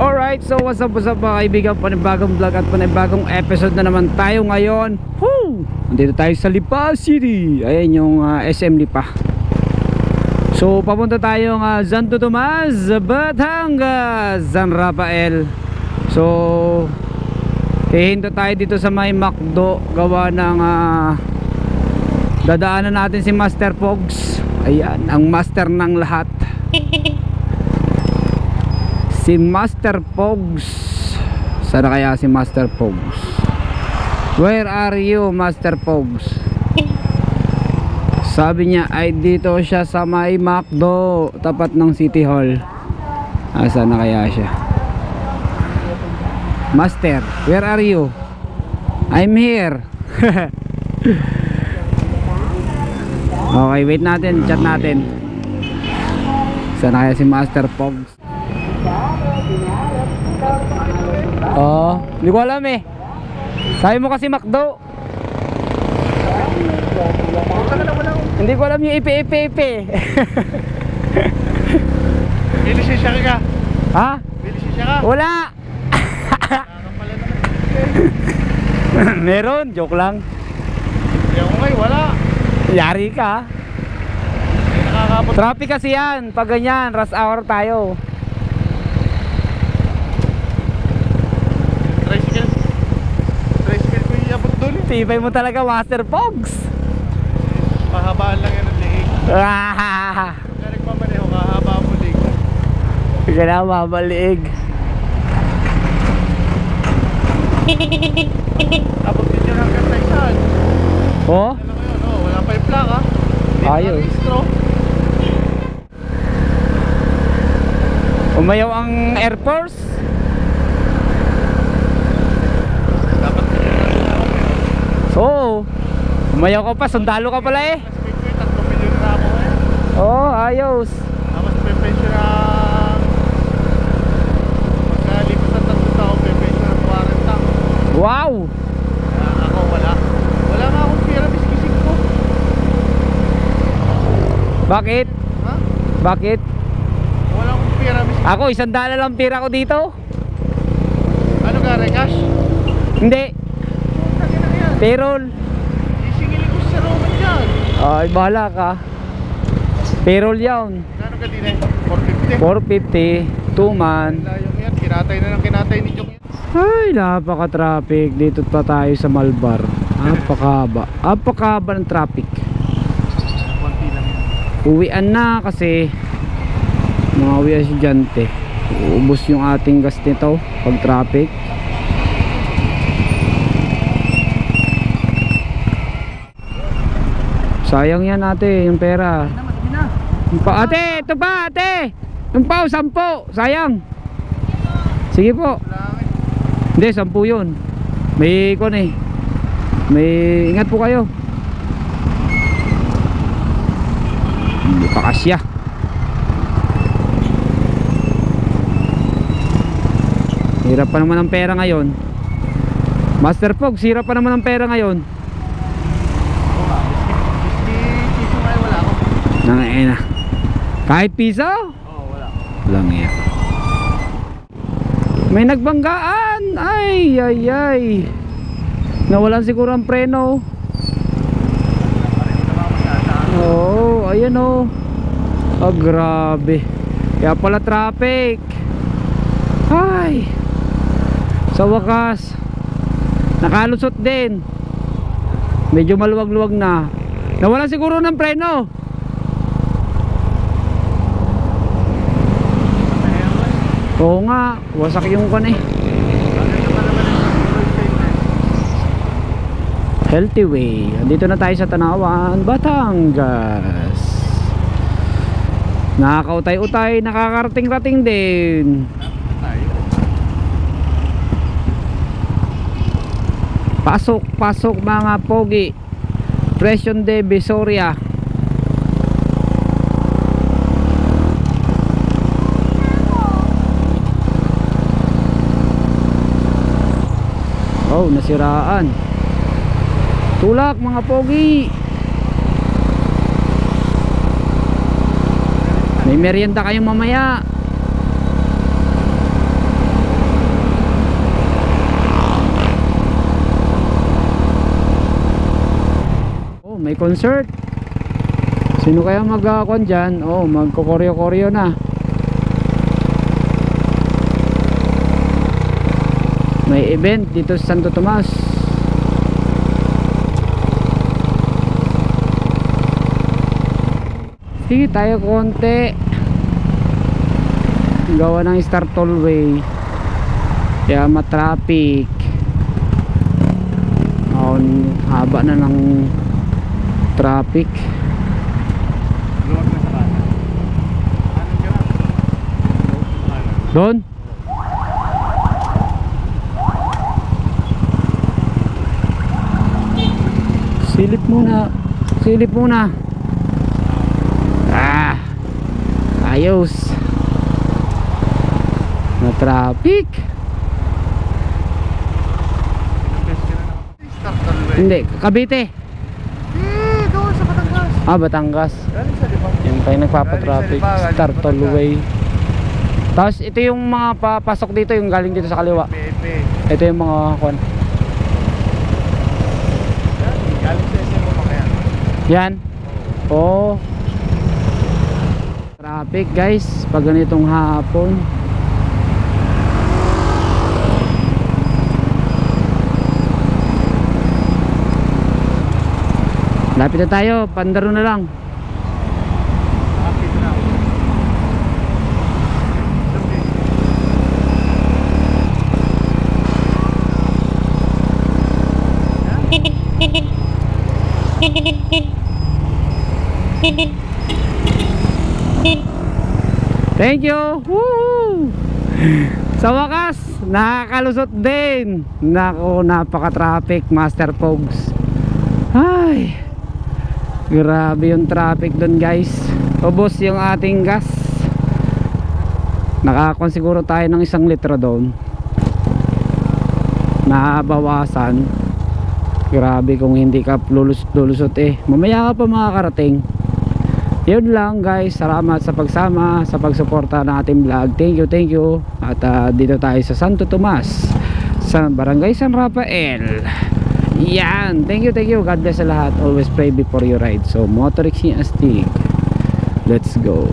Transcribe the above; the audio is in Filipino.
Alright, so what's up mga kaibigan, panibagong vlog at panibagong episode na naman tayo ngayon. Woo! Nandito tayo sa Lipa City. Ayan yung SM Lipa. So papunta tayo Santo Tomas, Batangas, San Rafael. So hihinto tayo dito sa may McDo. Gawa ng dadaanan natin si Master Pogs. Ayan, ang master ng lahat, si Master Pogs. Sana kaya si Master Pogs? Where are you, Master Pogs? Sabi niya ay dito siya sa may McDo, tapat ng City Hall. Sana kaya siya? Master, where are you? I'm here. Okay, wait natin, chat natin. Sana kaya si Master Pogs? Oh, hindi ko alam eh. Sabi mo kasi McDo. Hindi ko alam yung ipi. Bilisisya ka? Ha? Bilisisya ka? Wala. Meron, joke lang. Yung ngay, wala. Yari ka. Nakakapot. Traffic kasi yan. Pag ganyan, rush hour tayo. Tricycle ko iabot doon eh. Tibay mo talaga, Master Pogs. Mahabaan lang yan ang liig. Ah, Kaya nagmamaneho, mahaba mo liig. hindi na mabaliig. Abot din yun hanggang sa isaan. Oh? Ano ngayon, oh, wala pa yung plaka. Ayos. Umayaw ang Air Force. Dapat So, umayaw ka pa, sundalo ka pala eh. mas 3 milyon na ako eh. Oh, ayos. Tapos pe-pension ng pagkalipas ng 3 taon, pe-pension ng 40. Wow. Kaya ako wala. Wala nga akong pera, miskising ko. Bakit? Ha? Bakit? Wala akong pera, miskising. Ako, $100 lang pira ko dito. Ano ka, cash? Hindi, Tangin na yan. payroll. Isingilin ko sa Roman yan. Ay, bahala ka. Payroll yun. Kano ka din eh? 450, 2 man. Layong yan, kinatay na lang kinatay ni Jong yan. Ay, napaka-traffic. Dito pa tayo sa Malbar. Napakahaba. Napakahaba ng traffic. Konti lang yan. Uwian na kasi mga estudyante. Uubos yung ating gas nito pag traffic. Sayang yan ate, yung pera. Yung pa, ate, ito pa ate. Yung pa, 10. Sayang. Sige po. Hindi, 10 yun. May ikon eh. May, ingat po kayo. Hindi pa kasya. Hirap pa naman ang pera ngayon. Master Pogs, hirap pa naman ang pera ngayon. Piso nga wala ako. Nangina. Kahit piso? Oo, wala. Lang yan. May nagbanggaan. Ay, ay, ay. Nawalan siguro ang preno. Oo, ayan o. Oh, grabe. Kaya pala traffic. Ay. Sa wakas nakalusot din. Medyo maluwag-luwag na. Nawalan siguro ng preno. Oo nga, wasak yung kan eh. Healthy Way. Andito na tayo sa Tanawan, Batangas. Nakakautay-utay, nakakarating-rating din. Pasok, pasok mga pogi. Presyon de Visoria. Oh, nasiraan. Tulak mga pogi. May merienda kayong mamaya. concert. Sino kaya mag-akon dyan? Oh, magkukoryo-koryo na. May event dito sa Santo Tomas. Sige tayo konti. Gawa ng Star Tollway. Kaya matraffic. Oh, haba na ng traffic. Luwag na sa kanan. Kanan ka lang. Kanan. Doon? Silip muna. Silip muna. Ah, ayos. Na traffic. Stop Tollway. Hindi, Cavite. Doon sa Batangas. Ah, Batangas. Galing sa Lipa. Yan tayo nagpapatraffic. Star Tollway. Tapos ito yung mga papasok dito, yung galing dito sa kaliwa. Pepe. Ito yung mga kwan. Galing sa SM mo pa kaya. Yan. Oh. Traffic guys, pag ganitong hapon. Lapit na tayo, Pandaro na lang. Nakapit na. Thank you. Woo! Sa wakas, nakakalusot din. Nako, napaka-traffic, Master Pogs. Ay, grabe yung traffic doon guys. Ubos yung ating gas. Nakakon siguro tayo ng 1 litro doon. Nabawasan. Grabe kung hindi ka lulusot eh. Mamaya ka pa makakarating. Yun lang guys, salamat sa pagsama, sa pagsuporta ng ating vlog. Thank you. At dito tayo sa Santo Tomas, sa Barangay San Rafael. Yan, thank you. God bless sa lahat. Always pray before you ride. So motorix astig. Let's go.